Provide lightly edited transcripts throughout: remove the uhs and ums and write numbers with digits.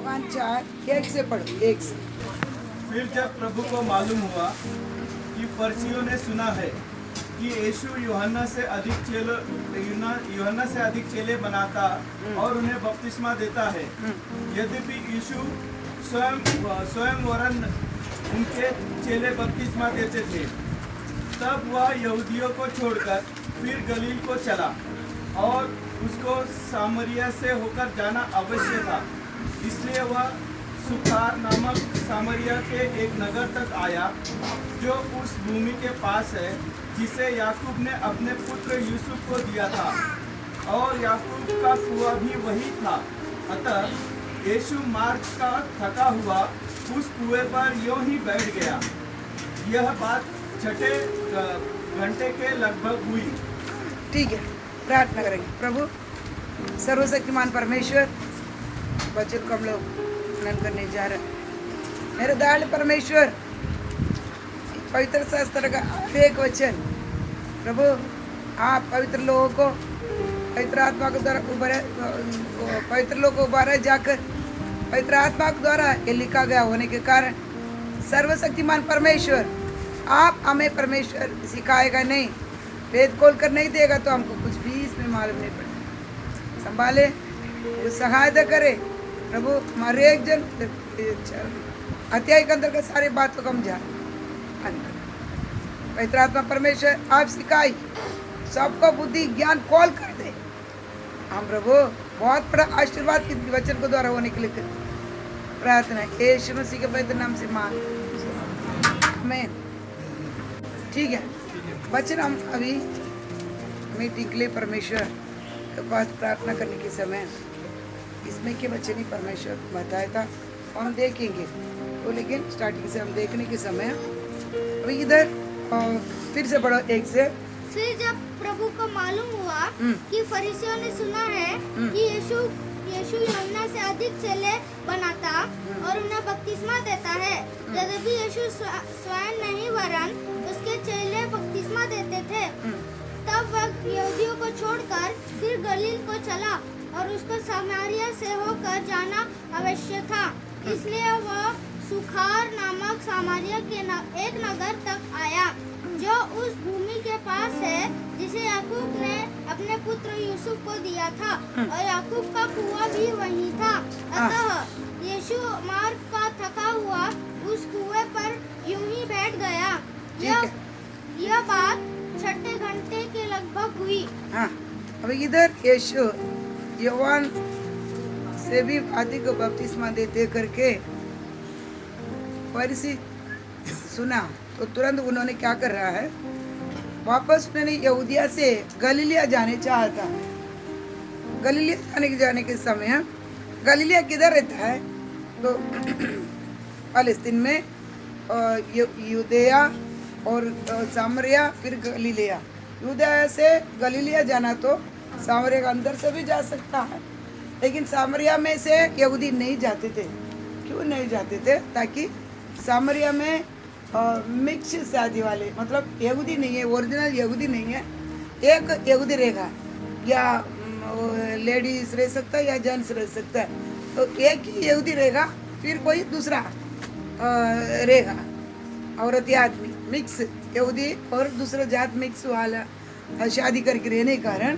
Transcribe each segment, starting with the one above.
योहान 4:1 से पढ़ो, 1 से। फिर जब प्रभु को मालूम हुआ कि फरीसियों ने सुना है कि यीशु यूहन्ना से अधिक चेले बनाता और उन्हें बपतिस्मा देता है, यद्यपि यीशु स्वयं वरन उनके चेले बपतिस्मा देते थे, तब वह यहूदियों को छोड़कर फिर गलील को चला और उसको सामरिया से होकर जाना अवश्य था। इसलिए वह सुखार नामक सामरिया के एक नगर तक आया जो उस भूमि के पास है जिसे याकूब ने अपने पुत्र यूसुफ को दिया था, और याकूब का कुआं भी वही था। अतः यीशु मार्ग का थका हुआ उस कुएं पर यों ही बैठ गया। यह बात 6 घंटे के लगभग हुई। ठीक है, प्रार्थना करेंगे। प्रभु सर्वशक्तिमान परमेश्वर, वचन को हम लोग मनन करने जा रहे हैं। मेरे दयालु परमेश्वर, पवित्र शास्त्र का एक वचन प्रभु आप पवित्र लोगों को पवित्र आत्मा के द्वारा उबारे, पवित्र लोगों को उबारे जाकर पवित्र आत्मा के द्वारा ये लिखा गया होने के कारण सर्वशक्तिमान परमेश्वर आप हमें परमेश्वर सिखाएगा नहीं, वेद खोल कर नहीं देगा तो हमको कुछ भी इसमें मालूम नहीं पड़ेगा। संभाले, सहायता करे प्रभु। हमारे एक जन अध्याय के अंदर के सारी बातों को हम जान पवित्र आत्मा परमेश्वर आप सिखाई, सबको बुद्धि ज्ञान खोल कर दे। हम प्रभु बहुत बड़ा आशीर्वाद के वचन को द्वारा होने के लिए प्रार्थना यीशु मसीह के पवित्र नाम से मांग, आमीन। ठीक है, वचन हम अभी मीटिंग के लिए परमेश्वर के पास प्रार्थना करने के समय इसमें के वचन ही परमेश्वर बताया था और हम देखेंगे तो, लेकिन स्टार्टिंग से हम देखने के समय अभी इधर फिर से पढ़ो 1 से। फिर जब प्रभु को मालूम हुआ कि फरीसियों ने सुना है कि यीशु यूहन्ना से अधिक चेले बनाता और उन्हें बपतिस्मा देता है, यद्यपि यीशु स्वयं नहीं वरन उसके चेले बपतिस्मा देते थे, तब वह यहूदियों को छोड़कर फिर गलील को चला और उसको सामरिया से होकर जाना अवश्य था। इसलिए वह सुखार नामक सामरिया के एक नगर तक आया जो उस भूमि के पास है जिसे याकूब ने अपने पुत्र यूसुफ को दिया था, और याकूब का कुआं भी वही था। अतः यीशु मार्ग का थका हुआ उस कुएं पर यूं ही बैठ गया। यह बात 6 घंटे के लगभग हुई। हाँ, अब इधर यीशु यूहन्ना से भी अधिक बपतिस्मा देते करके फरीसी सुना तो तुरंत उन्होंने क्या कर रहा है, वापस उन्होंने यहूदिया से गलीलिया जाने चाहा था। गलीलिया जाने के समय, गलीलिया किधर रहता है तो फालिस्तीन में, यूदेया और सामरिया, फिर गलीलिया। यूदेया से गलीलिया जाना तो सामरिया के अंदर से भी जा सकता है, लेकिन सामरिया में से यहूदी नहीं जाते थे। क्यों नहीं जाते थे? ताकि सामरिया में मिक्स शादी वाले, मतलब यहूदी नहीं है, ओरिजिनल यहूदी नहीं है। एक यहूदी रहेगा, या लेडीज रह सकता है या जेंट्स रह सकता है, तो एक ही यहूदी रहेगा, फिर कोई दूसरा रहेगा, औरत या आदमी मिक्स, यहूदी और दूसरा जात मिक्स वाला शादी करके रहने के कारण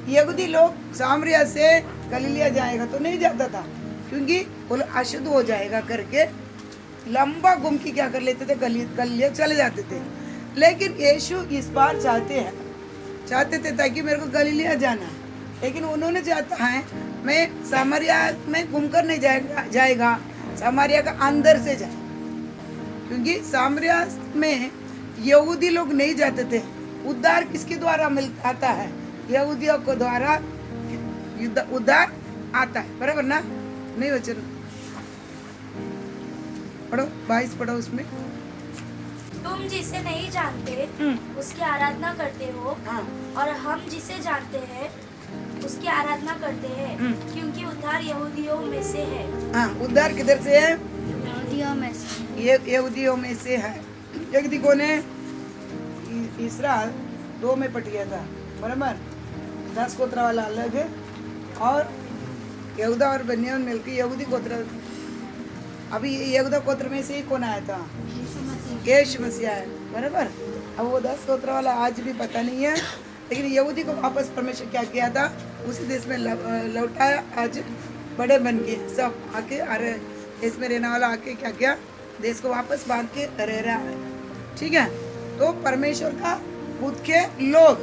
यहूदी लोग सामरिया से गलीलिया जाएगा तो नहीं जाता था, क्योंकि वो अशुद्ध हो जाएगा करके लंबा घूम के क्या कर लेते थे, गलीलिया चले जाते थे। लेकिन यीशु इस बार चाहते थे ताकि मेरे को गलीलिया जाना है, लेकिन उन्होंने चाहता है मैं सामरिया में घूमकर नहीं जाएगा, सामरिया का अंदर से जाए, क्योंकि सामरिया में यहूदी लोग नहीं जाते थे। उद्धार किसके द्वारा आता है? यहूदियों को द्वारा उद्धार आता है, बराबर ना? नहीं वचन पढ़ो, 22 पढ़ो उसमें। तुम जिसे नहीं जानते उसकी आराधना करते हो, और हम जिसे जानते हैं उसकी आराधना करते हैं, क्योंकि उद्धार यहूदियों में से है। हाँ, उद्धार किधर से है? यहूदियों में से। ये यहूदियों में से है। एक दिखो ने इसराइल 2 में पटिया था, बराबर? 10 गोत्र वाला अलग है, और यहूदा और बन्यामीन मिलकर यहूदी गोत्र अभी ये यहूदा गोत्र में से ही कौन आया था? यीशु मसीह है, बराबर। अब वो 10 गोत्र वाला आज भी पता नहीं है, लेकिन यहूदी को वापस परमेश्वर क्या किया था, उसी देश में लौटाया। आज बड़े बन के सब आके, अरे देश में रहने वाला आके क्या किया, देश को वापस बांध के रह रहा है। ठीक है, तो परमेश्वर का खुद के लोग,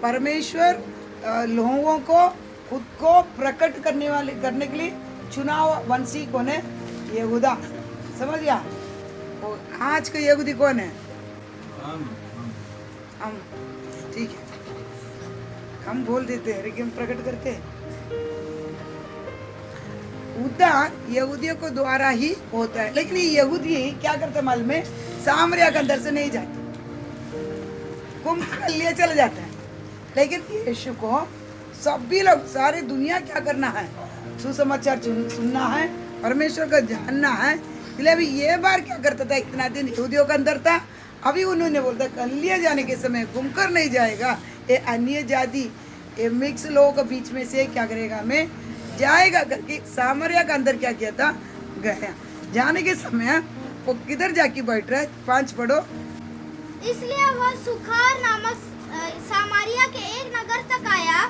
परमेश्वर लोगों को खुद को प्रकट करने के लिए चुनाव वंशी कौन है? यहूदा। समझ गया? और आज का यहूदी कौन है? हम। ठीक है, हम बोल देते हैं लेकिन प्रकट करते हैं। उद्धार यहूदियों को द्वारा ही होता है, लेकिन ये यहूदी क्या करते मालूम है? सामरिया के अंदर से नहीं जाते, कुंभ के लिए चले जाते हैं। लेकिन यीशु को सभी लोग, सारी दुनिया क्या करना है? सुसमाचार सुनना है, परमेश्वर को जानना है। इसलिए अभी ये बार क्या करता था, इतना दिन यहूदियों के अंदर था, अभी उन्होंने बोलता कलिया जाने के समय घूमकर नहीं जाएगा, ये अन्य जाति, ये मिक्स लोगों के बीच में से क्या करेगा, मैं जाएगा करके सामरिया के अंदर क्या किया था, गया। जाने के समय वो किधर जाके बैठ रहा है? 5 पढ़ो। इसलिए वह सुखार नामक सामरिया के एक नगर तक आया,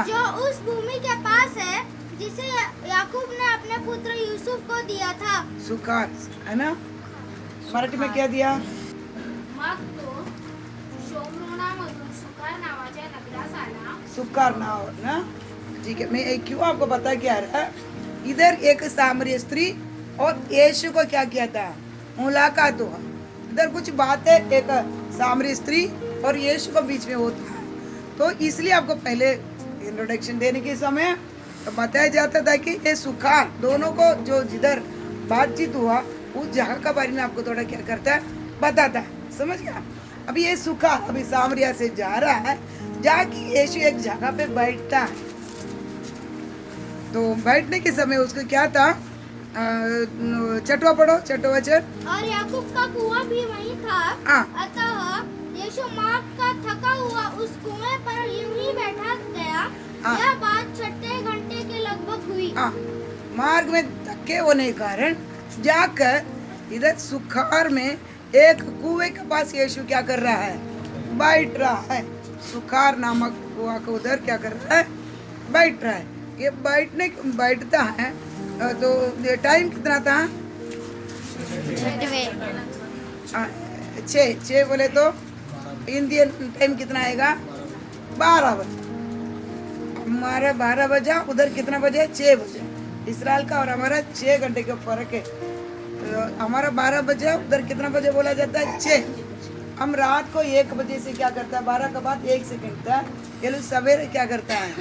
जो उस भूमि के पास है जिसे याकूब ने अपने पुत्र यूसुफ को दिया था। सुखार है ना, मराठी में क्या दिया? मग तो शोमरोनामधून सुकार नावाच्या नगरास आला. सुखार नाव ना, ठीक है। मैं क्यों आपको बता क्या रहा है, इधर एक सामरिया स्त्री और यीशु को क्या किया था, मुलाकात हुआ। इधर कुछ बात है, एक सामरिया स्त्री और यीशु को बीच में होता है। तो इसलिए आपको पहले इंट्रोडक्शन देने के समय तो बताया जाता था कि ये सुखार दोनों को जो जिधर बातचीत हुआ उस जगह का बारे में आपको थोड़ा क्या करता है, बताता है। समझ गया? अभी ये सुखार अभी सामरिया से जा रहा है, जाके यीशु एक जगह पे बैठता है। तो बैठने के समय उसको क्या था, 6वां पढ़ो, 6वां वचन। और याकूब का कुआं भी वहीं था। हाँ। अतः यीशु मार्ग का थका हुआ उस कुएं पर यूं ही बैठा गया। हाँ। यह बात 6 घंटे के लगभग हुई। हाँ, मार्ग में धक्के होने के कारण जाकर इधर सुखार में एक कुएं के पास यीशु क्या कर रहा है, बैठ रहा है। सुखार नामक कुआं को उधर क्या कर रहा है, बैठ रहा है। ये बैठता है तो टाइम कितना था, 6 बोले तो इंडियन टाइम कितना आएगा, 12 बजे। हमारा 12 बजा, उधर कितना बजे, 6 बजे। इसराइल का और हमारा 6 घंटे का फर्क है। तो हमारा 12 बजे, उधर कितना बजे बोला जाता है, 6। हम रात को 1 बजे से क्या करता है, 12 के बाद 1 सेकंड था। ये लोग सवेरे क्या करता है,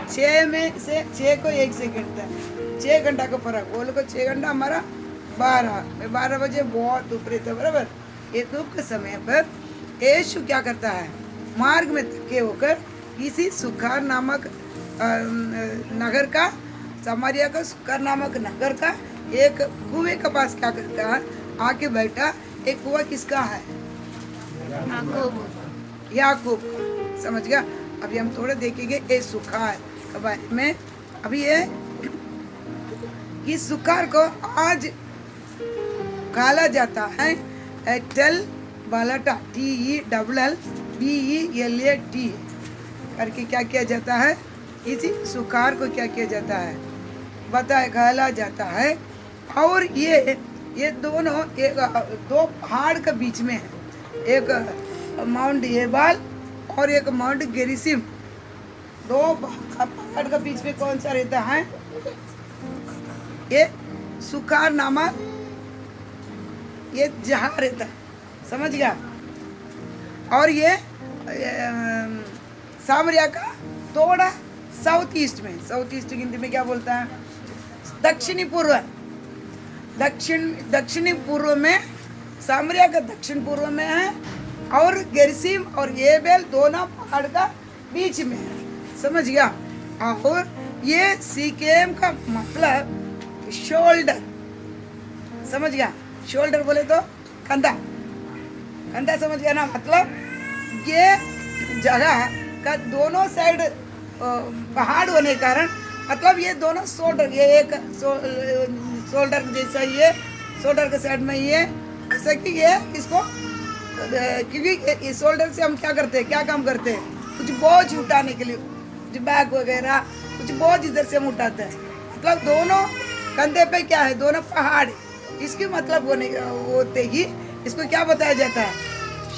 6 में से 6 को 1 सेकंड था, 6 घंटा का फर्क। वो लोग को 6 घंटा, हमारा 12 बजे बहुत धूप रहता है, बराबर। ये धूप के समय पर यीशु क्या करता है, मार्ग में थके होकर इसी सुखार नामक नगर का, समारिया का सुखार नामक नगर का एक कुएं के पास क्या करता है, आके बैठा। एक कुआं किसका है, याकूब का। समझ गया? अभी हम थोड़ा देखेंगे ये सुखार के बारे में। अभी ये इस सुखार को आज काला जाता है टेल बालाटा, TELLBELAT करके क्या किया जाता है, इसी सुखार को क्या किया जाता है, बताया गाला जाता है। और ये दोनों दो पहाड़ के बीच में है, एक माउंट एबाल और एक माउंट गेरिसिम। दो पहाड़ के बीच में कौन सा रहता है, ये सुखार नामक ये जहाँ रहता है। समझ गया? और ये सामरिया का थोड़ा साउथ ईस्ट में, साउथ ईस्ट हिंदी में क्या बोलता है, दक्षिणी पूर्व में, सामरिया का दक्षिण पूर्व में है। और गेरिसिम और एबेल दोनों पहाड़ का बीच में है। समझ गया? और ये सीकेम का मतलब शोल्डर। समझ गया? शोल्डर बोले तो कंधा, कंधा। समझ गया ना? मतलब ये जगह का दोनों साइड पहाड़ होने के कारण, मतलब ये दोनों शोल्डर, ये एक शोल्डर जैसा ये, शोल्डर के साइड में ये, जैसा कि ये इसको, क्योंकि इस शोल्डर से हम क्या करते हैं, क्या काम करते हैं, कुछ बोझ उठाने के लिए, कुछ बैग वगैरह कुछ बोझ इधर से हम उठाते हैं। मतलब दोनों कंधे पे क्या है, दोनों पहाड़ है। इसकी मतलब होते ही इसको क्या बताया जाता है,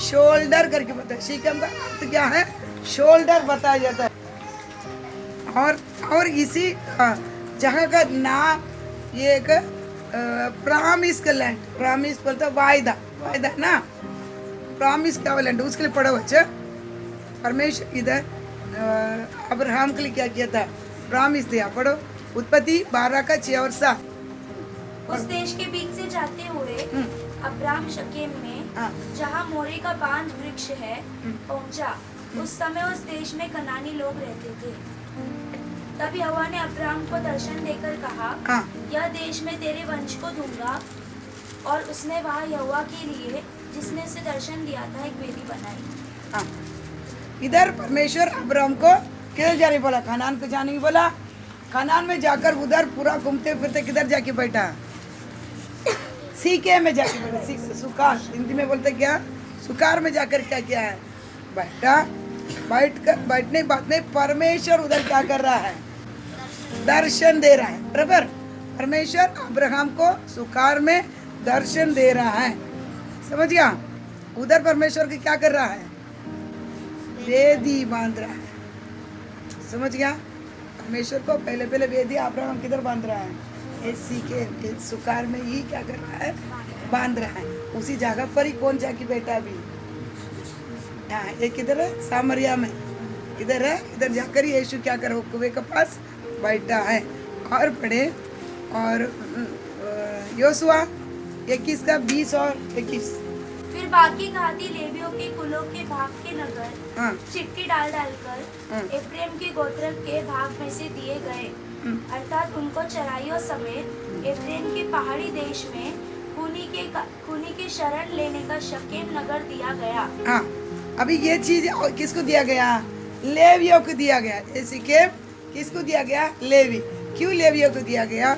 शोल्डर करके बताया। शिकम का अर्थ क्या है, शोल्डर बताया जाता है। और इसी जगह का नाम ये एक प्रामिस का लैंड, प्रामिस बोलते वायदा, वायदा ना, प्रामिस का लैंड, उसके लिए पढ़ो बच्चे। परमेश्वर इधर अब्राहम के लिए क्या किया था, प्रामिस दिया। पढ़ो उत्पत्ति 12 का 6 और 7। उस देश के बीच से जाते हुए अब्राम शकेम में, जहाँ मोरे का बांज वृक्ष है, पहुंचा। उस समय उस देश में कनानी लोग रहते थे। तब यहोवा ने अब्राम को दर्शन देकर कहा, यह देश मैं तेरे वंश को दूंगा। और उसने वहाँ यहोवा के लिए, जिसने उसे दर्शन दिया था, एक वेदी बनाई। इधर परमेश्वर अब्राम को किधर जाने बोला, कनान को जाने बोला। कनान में जाकर उधर पूरा घूमते फिरते किधर जाके बैठा, सीके में जाके बैठा, सुकार हिंदी में बोलते क्या, सुकार में जाकर क्या किया है, बैठा। बैठने बात नहीं, परमेश्वर उधर क्या कर रहा है, दर्शन दे रहा है। बराबर, परमेश्वर अब्राहम को सुकार में दर्शन दे रहा है। समझ गया, उधर परमेश्वर की क्या कर रहा है, वेदी बांध रहा है। समझ गया, परमेश्वर को पहले पहले वेदी अब्राहम किधर बांध रहा है, सीके सुकार में ही क्या कर रहा है, बांध रहा है। उसी जगह पर ही कौन जाके बैठा अभी, हाँ, एक इधर है सामरिया में, इधर है, इधर जाकर यीशु क्या करो, कुएं के पास बैठा है। और पढ़े, और योशुआ 21 का 20 और 21। फिर बाकी घाती लेवियों के कुलों के भाग के नगर चिट्ठी डाल डालकर एफ्रेम के गोत्र के भाग में से दिए गए, अर्थात उनको चराइयों समेत एफ्रेम के पहाड़ी देश में खूनी के शरण लेने का शकेम नगर दिया गया। हाँ, अभी ये चीज किसको दिया गया, लेवियों को दिया गया। ये सिक्के किसको दिया गया, लेवी। क्यों लेवियों को दिया गया,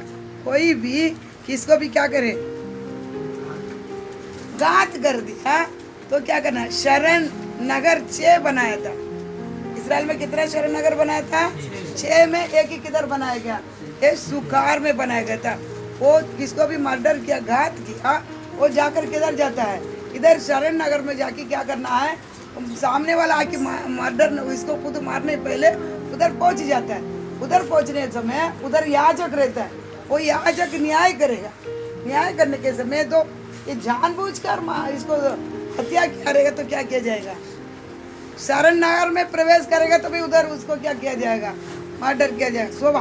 कोई भी किसको भी क्या करे, गात कर दिया तो क्या करना, शरण नगर 6 बनाया था। इसराइल में कितना शरण नगर बनाया था, 6 में एक ही किधर बनाया गया, ये सुकार में बनाया गया था। वो किसको भी मर्डर किया, घात किया, वो जाकर किधर जाता है, इधर शरण नगर में जाके क्या करना है, सामने वाला आके मर्डर, इसको खुद मारने पहले उधर पहुंच जाता है। उधर पहुंचने समय उधर याजक रहता है, वो याजक न्याय करेगा। न्याय करने के समय तो ये जानबूझकर इसको हत्या किया रहेगा तो क्या किया जाएगा, शरण नगर में प्रवेश करेगा तो भी उधर उसको क्या किया जाएगा, मर्डर किया जाएगा। शोभा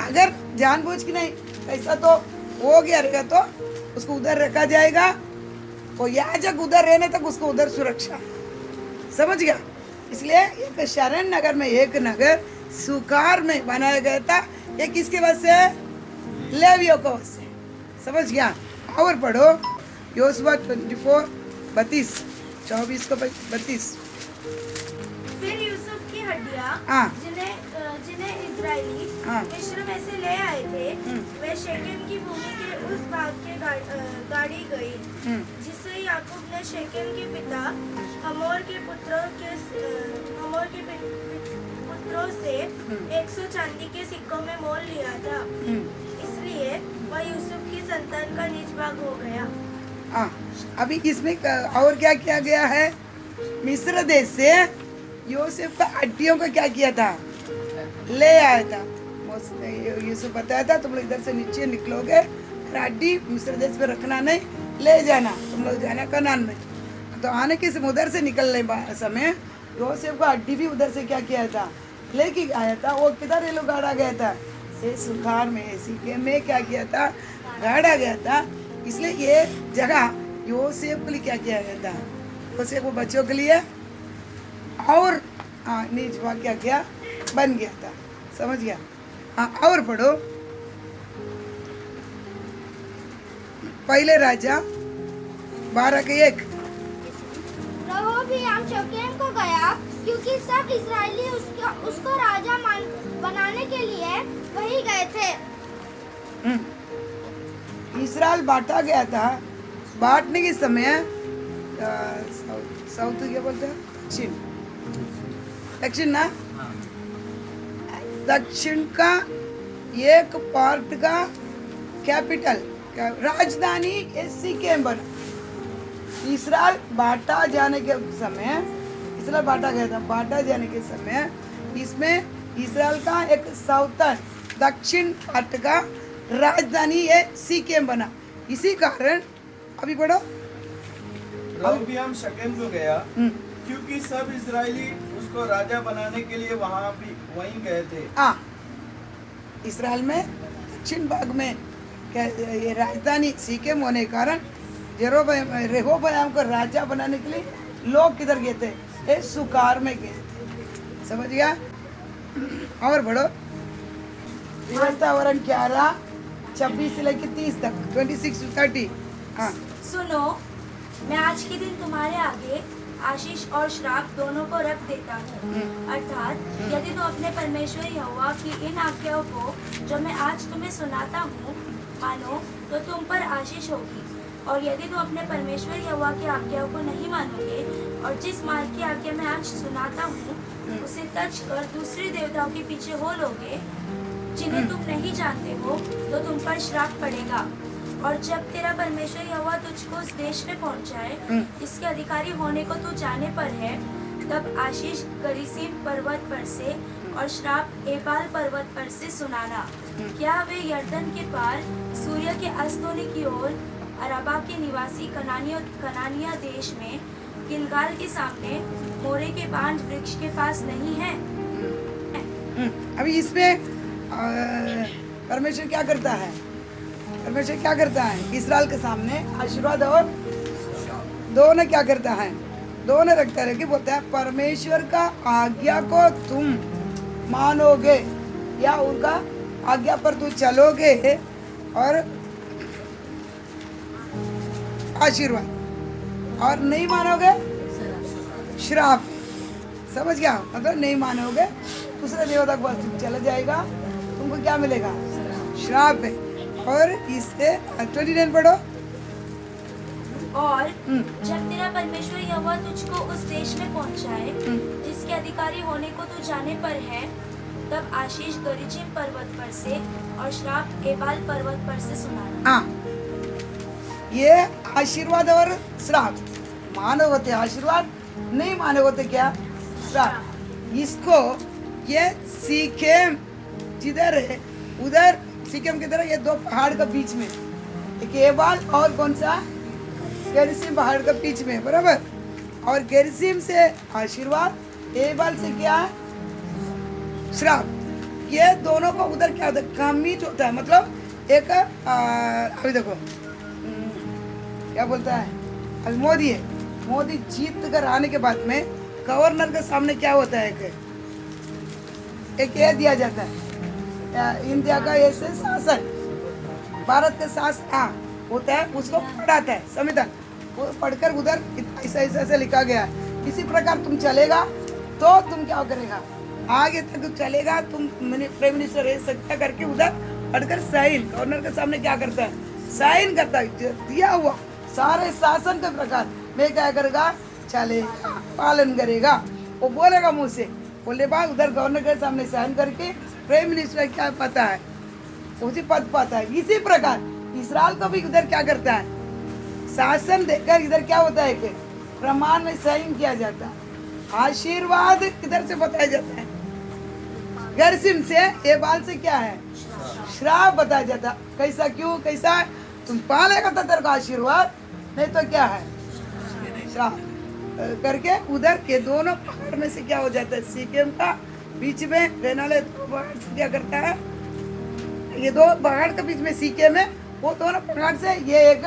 अगर जानबूझ के नहीं, ऐसा तो हो गया रहेगा तो उसको उधर रखा जाएगा, वो याजक उधर रहने तक उसको उधर सुरक्षा। समझ गया, इसलिए एक शरण नगर में एक नगर सुकार में बनाया गया था। ये किसके वजह से, लेवियों को वजह से। समझ गया, और पढ़ो योशुआ 24 32 24 को 32। फिर यूसुफ की हड्डियां, जिन्हें इजराइली मिस्र में से ले आए थे, वे शेकेम की भूमि के उस भाग के गाड़ी गई, जिसे याकूब ने शेकेम के पिता हमोर के पुत्रों से 100 चांदी के सिक्कों में मोल लिया था। इसलिए वह यूसुफ की संतान का निज भाग हो गया। अभी इसमें और क्या किया गया है, मिस्र देश से यूसुफ का हड्डियों को क्या किया था, ले आया था। यूसुफ बताया था, तुम लोग इधर से नीचे निकलोगे, हड्डी मिस्र देश में रखना नहीं, ले जाना, तुम लोग जाना कनान में। तो आने के उधर से निकलने समय यूसुफ का हड्डी भी उधर से क्या किया था, लेके आया था। वो किधर ये लोग गाड़ा गया था, सुखार में, सीके में क्या किया था, गाड़ा गया था। इसलिए ये जगह यूसुफ के लिए क्या किया गया था, यूसुफ को बच्चों के लिए और नीच क्या किया, बन गया था। समझ गया, और पढ़ो पहले राजा 12 के 1। रहोबोआम शकेम को गया, क्योंकि सब इजरायली उसको राजा बनाने के लिए वही गए थे। इसराइल बांटा गया था। बांटने के समय साउथ क्या बोलते हैं, दक्षिण, दक्षिण ना, दक्षिण का एक पार्ट का कैपिटल राजधानी सीकेम बना। इसराइल बांटा जाने के समय, इसराइल बांटा गया था, बांटा जाने के समय इसमें इसराइल का एक साउथर्न दक्षिण पार्ट का राजधानी ये सीकेम बना। इसी कारण अभी बढ़ो, रहोबियाम शकेम को गया क्योंकि सब इजरायली उसको राजा बनाने के लिए वहीं गए थे। इसराइल में दक्षिण भाग में ये राजधानी सीकेम होने के कारण रेहोबयाम को राजा बनाने के लिए लोग किधर गए थे, ये सुकार में गए थे। समझ गया? और बढ़ो, व्यवस्था वरण 11:26 से लेकर 30 तक, 26 to 30। हाँ, सुनो, मैं आज के दिन तुम्हारे आगे आशीष और श्राप दोनों को रख देता हूँ। अर्थात यदि तुम अपने परमेश्वर यहोवा की इन आज्ञाओं को जो मैं आज तुम्हें सुनाता हूँ मानो तो तुम पर आशीष होगी, और यदि तुम अपने परमेश्वर यहोवा की आज्ञाओं को नहीं मानोगे और जिस मार्ग की आज्ञा मैं आज सुनाता हूँ उसे तज कर दूसरे देवताओं के पीछे हो लोगे जिन्हें तुम नहीं जानते हो, तो तुम पर श्राप पड़ेगा। और जब तेरा परमेश्वर यहोवा तुझको उस देश में पहुंचाए इसके अधिकारी होने को तू जाने पर है, तब आशीष गरिसीम पर्वत पर से और श्राप एबाल पर्वत पर से सुनाना। क्या वे यर्दन के पार सूर्य के अस्त होने की ओर अरबा के निवासी कनानिया देश में गिलगाल के सामने मोरे के बांज वृक्ष के पास नहीं है? अभी इसमें परमेश्वर क्या करता है? परमेश्वर क्या करता है? इसराइल के सामने आशीर्वाद और दोनों क्या करता है? दोनों रखता है कि बोलता है परमेश्वर का आज्ञा को तुम मानोगे या उनका आज्ञा पर तू चलोगे और आशीर्वाद, और नहीं मानोगे श्राप। समझ गया? मतलब नहीं मानोगे दूसरे देवता के पास तुम चला जाएगा, तुमको क्या मिलेगा? श्राप है। और इससे 29 पढ़ो। और जब तेरा परमेश्वर यहोवा तुझको उस देश में पहुंचाए जिसके अधिकारी होने को तू जाने पर है, तब आशीष गरिजिम पर्वत पर से और श्राप एबाल पर्वत पर से सुनाना। ये आशीर्वाद और श्राप, मानो होते आशीर्वाद, नहीं मानो होते क्या? श्राप। इसको ये सीकेम जिधर है उधर, सीकेम की तरह ये दो पहाड़ के बीच में, एक एबाल और कौन सा गेरिसीम पहाड़ के बीच में, बराबर। और गेरिसीम से आशीर्वाद, एबाल से क्या? श्राप। ये दोनों को उधर क्या होता है? कमिट होता है। मतलब एक अभी देखो क्या बोलता है, अभी मोदी है, मोदी जीत कर आने के बाद में गवर्नर के सामने क्या होता है? एक ये दिया जाता है इंडिया का ऐसे शासन, भारत का शासन होता है, उसको पढ़ाता है संविधान, वो पढ़कर उधर ऐसा ऐसा ऐसा लिखा गया है। इसी प्रकार तुम चलेगा तो तुम क्या करेगा? आगे तक चलेगा, तुम प्राइम मिनिस्टर है सत्ता करके उधर पढ़कर साइन गवर्नर के सामने क्या करता है? साइन करता है, दिया हुआ सारे शासन के प्रकार मैं क्या करेगा? चलेगा, पालन करेगा। वो बोलेगा मुँह से, बोले बाद उधर गवर्नर के सामने साइन करके प्राइम मिनिस्टर क्या पाता है? उसी पद पाता है। इसी प्रकार इसराइल को भी उधर क्या करता है? शासन देकर इधर क्या होता है कि प्रमाण में साइन किया जाता है। आशीर्वाद किधर से बताया जाता है? गरिसीम से, एबाल से क्या है? श्राप बताया जाता। कैसा? क्यों? कैसा? तुम पालेगा तो तेरे को आशीर्वाद, नहीं तो क्या है? श्राप करके उधर के दोनों पहाड़ में से क्या हो जाता है? सीकेम का बीच में रहने वाले दो पहाड़ से क्या करता है? ये दो पहाड़ के बीच में सीकेम है, वो दोनों पहाड़ से ये एक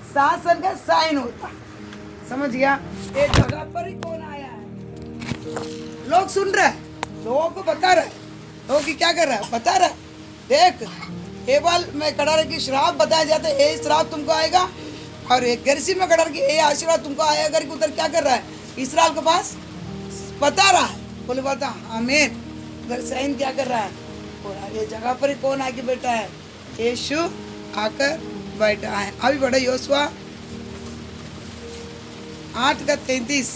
शासन का साइन होता है। समझ गया? ये जगह पर ही कौन आया है? लोग सुन रहे हैं, लोगों को बता रहे, लोग की क्या कर रहा है? बता रहा है। देख, एबाल में कड़ार की श्राप बताया जाता है, ये श्राप तुमको आएगा, और एक गरिसीम में कड़ार की ये आशीर्वाद तुमको आएगा करके उधर क्या कर रहा है? इसराइल के पास बता रहा है। बोले बता आमीन। उधर साइन क्या कर रहा है? ये जगह पर ही कौन आके बैठा है? यीशु आकर बैठा है। अभी बढ़े योशुआ 8:33।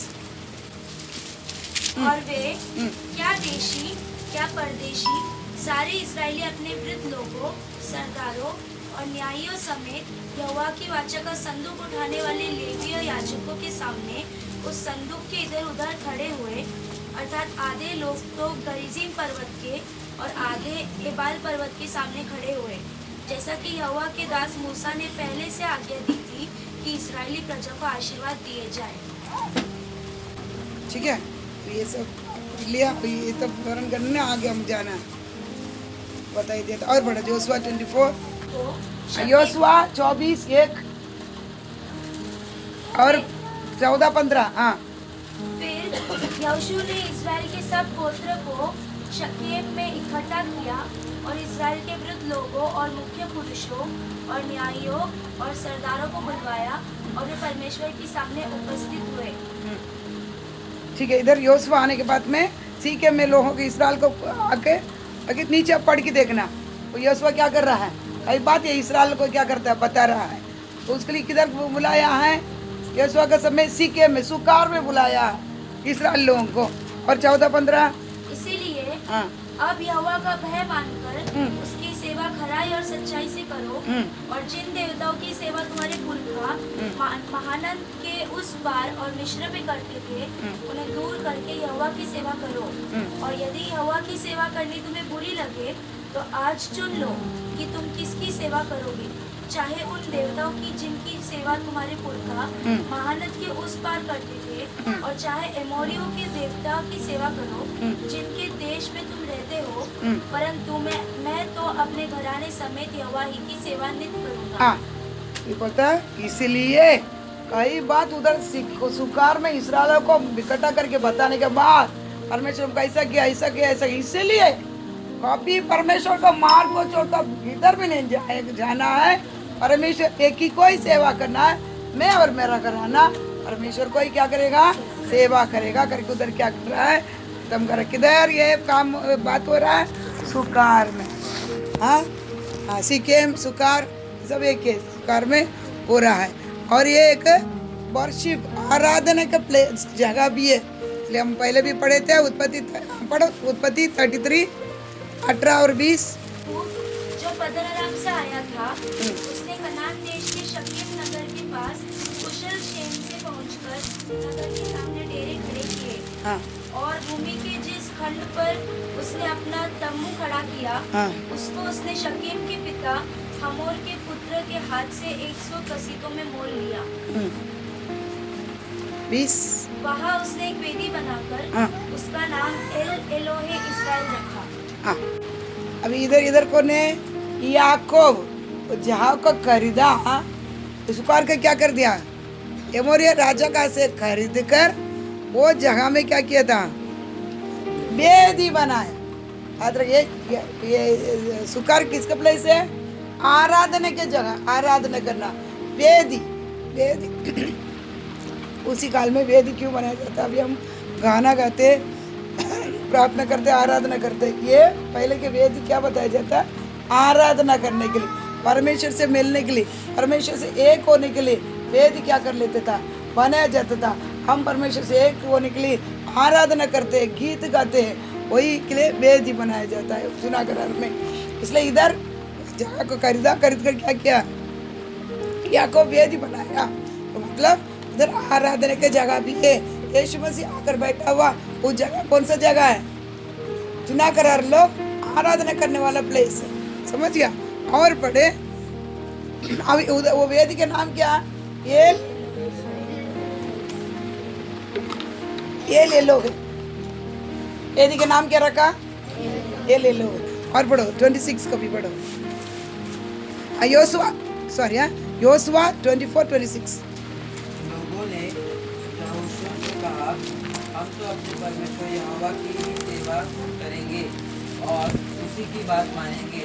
और वे क्या देशी क्या परदेशी सारे इस्राएली अपने वृद्ध लोगों, सरदारों और न्यायियों समेत यहोवा की वाचा का संदूक उठाने वाले लेवीय याजकों के सामने उस संदूक के इधर उधर खड़े हुए, अर्थात आधे लोग तो गरीजीम पर्वत के और आधे एबाल पर्वत के सामने खड़े हुए, जैसा कि यहोवा के दास मूसा ने पहले से आज्ञा दी थी कि इस्राएली प्रजा को आशीर्वाद दिए जाए। ठीक है, तो ये सब लिया, ये तो वर्णन करने आगे हम जाना बताई देता। और बढ़ा योशुआ 24, तो योशुआ 24:1 और 14:15। हाँ, फिर यहोशू ने इस्राएल के सब गोत्र को शकेम में इकट्ठा किया और इस्राएल के वृद्ध लोगों और मुख्य पुरुषों और न्यायियों और सरदारों को बुलवाया और वे परमेश्वर के सामने उपस्थित हुए। ठीक है। इधर योशुआ आने के बाद में सीके में लोगों के इस्राएल को आके नीचे पढ़ के देखना तो योशुआ क्या कर रहा है, कई बात ये इस्राएल को क्या करता है बता रहा है। तो उसके लिए किधर बुलाया है, योशुआ का समय सीके में सुकार में बुलाया है इस्राएल लोगों को। और 14:15। इसीलिए हाँ, अब यहोवा का भय मानकर उसकी सेवा खराई और सच्चाई से करो और जिन देवताओं की सेवा तुम्हारे पुरखा महानद के उस पार और मिस्र में करते थे उन्हें दूर करके यहोवा की सेवा करो। और यदि यहोवा की सेवा करनी तुम्हें बुरी लगे तो आज चुन लो कि तुम किसकी सेवा करोगे, चाहे उन देवताओं की जिनकी सेवा तुम्हारे पुरखा महानद के उस पार करते थे और चाहे एमोरियों के देवताओं की सेवा करो जिनके देश में तुम रहते हो, परंतु मैं तो अपने घराने समेत यहोवा ही की सेवा नित्य करूंगा। हाँ, ये बोलता है इसलिए कई बात उधर सुकार में इस्राएल को इकट्ठा करके बताने के बाद परमेश्वर को ऐसा किया ऐसा किया ऐसा, इसीलिए कभी परमेश्वर का मार्ग को छोड़कर इधर भी नहीं जाना है। परमेश्वर एक ही को ही सेवा करना है, मैं और मेरा कराना। परमेश्वर को ही क्या करेगा, सेवा करेगा करके उधर क्या कर रहा है तुम कर किधर ये काम बात हो रहा है सुकार में। हाँ हाँ, सीकेम सुकार सब एक ही सुकार में हो रहा है। और ये एक वर्शिप आराधना का प्लेस जगह भी है, इसलिए हम पहले भी पढ़े थे उत्पत्ति 33 18 और 20। जो पद्दनराम से आया था उसने कनान देश के शकीम नगर के पास कुशल क्षेम से पहुंचकर नगर के सामने डेरे खड़े किए। हाँ, और भूमि के जिस खंड पर उसने अपना तम्बू खड़ा किया हाँ, उसको उसने शकीम के पिता हमोर के पुत्र के हाथ से 100 कसीतों में मोल लिया। 20। वहाँ उसने एक वेदी बनाकर हाँ, उसका नाम एल एलोहे इस्राएल रखा। हाँ, अभी इधर को ने याकूब जहाँ को खरीदा सुकार का क्या कर दिया, एमोरिया राजा का से खरीद कर वो जगह में क्या किया था, वेदी बनाया। ये सुकार किसका प्लेस है, आराधना के जगह, आराधना करना वेदी वेदी उसी काल में वेदी क्यों बनाया जाता। अभी हम गाना गाते प्रार्थना करते आराधना करते, ये पहले के वेदी क्या बताया जाता है, आराधना करने के लिए, परमेश्वर से मिलने के लिए, परमेश्वर से एक होने के लिए वेदी क्या कर लेता था, बनाया जाता था। हम परमेश्वर से एक होने के लिए आराधना करते हैं, गीत गाते हैं, वही के लिए वेदी बनाया जाता है जूनागढ़ में। इसलिए इधर जगह को खरीद कर क्या किया, याकूब वेदी बनाया। तो मतलब इधर आराधना की जगह भी है, यीशु मसीह आकर बैठा हुआ वो जगह कौन सा जगह है, जूनागढ़ लोग आराधना करने वाला प्लेस है, समझ गया। और पढ़े अभी वो वेदी के नाम क्या, ये ले लो, वेदी के नाम क्या रखा, ये ले लो। और पढ़ो 26 को भी पढ़ो, योशुआ 24-26। लोगों ने यहोशू से कहा, हम तो अपने परमेश्वर यहोवा की ही सेवा करेंगे और उसी की बात मानेंगे।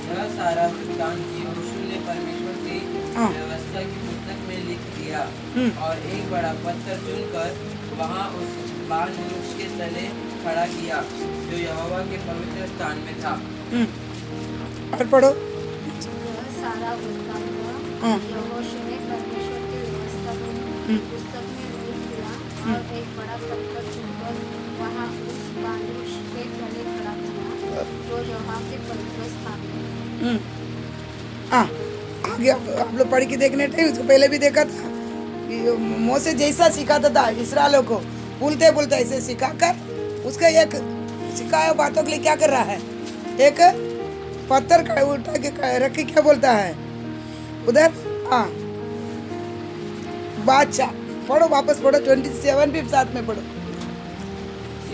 यह सारा वृत्तांत यहोशू ने परमेश्वर की व्यवस्था की पुस्तक में लिख दिया और एक बड़ा पत्थर चुनकर वहाँ उस बाल वृक्ष के तले खड़ा किया जो यहोवा के पवित्र स्थान में था। और पढ़ो। यह सारा वृत्तांत हाँ। यहोशू ने परमेश्वर की व्यवस्था को पुस्तक में लिख दिया और एक बड़ा पत्थर चुनकर वहाँ उस बांधुष के तले खड़ा किया जो यहाँ के पवित्र स्थान है। हाँ, आगे आप लोग पढ़ के देखने टाइम उसको पहले भी देखा था कि मोसे जैसा सिखाता था इसराइलों को, बोलते बोलते ऐसे सिखाकर उसका एक सिखाया बातों के लिए क्या कर रहा है, एक पत्थर का उठा के रख के क्या बोलता है उधर। हाँ, बादशाह पढ़ो, वापस पढ़ो, 27 भी साथ में पढ़ो,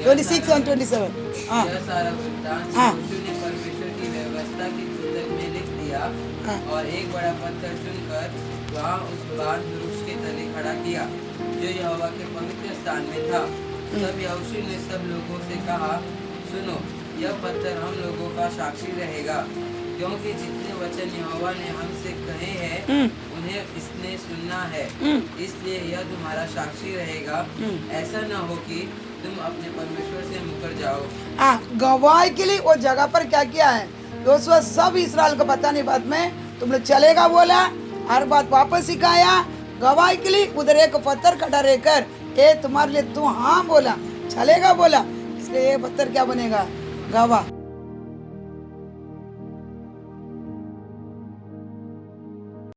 26 और 27। हाँ यह सारा वृत्तांत हाँ। यहोशू ने परमेश्वर की व्यवस्था की पुस्तक में लिख दिया हाँ। और एक बड़ा पत्थर चुनकर वहाँ उस बांध वृक्ष के तले खड़ा किया जो यहोवा के पवित्र स्थान में था। तब यहोशू ने सब लोगों से कहा, सुनो, यह पत्थर हम लोगों का साक्षी रहेगा, क्योंकि जितने वचन यहोवा ने हमसे कहे हैं उन्हें इसने सुनना है, इसलिए यह तुम्हारा साक्षी रहेगा। ऐसा न हो कि तुम अपने परमेश्वर से मुकर जाओ। हाँ, गवाही के लिए वो जगह पर क्या किया है, योशुआ सब इस्राएल को बताने बाद में तुम लोग चलेगा बोला, हर बात वापस सिखाया, गवाही के लिए उधर एक पत्थर खड़ा रहकर ये तुम्हारे लिए तू हाँ बोला, चलेगा बोला, इसलिए ये पत्थर क्या बनेगा, गवाह।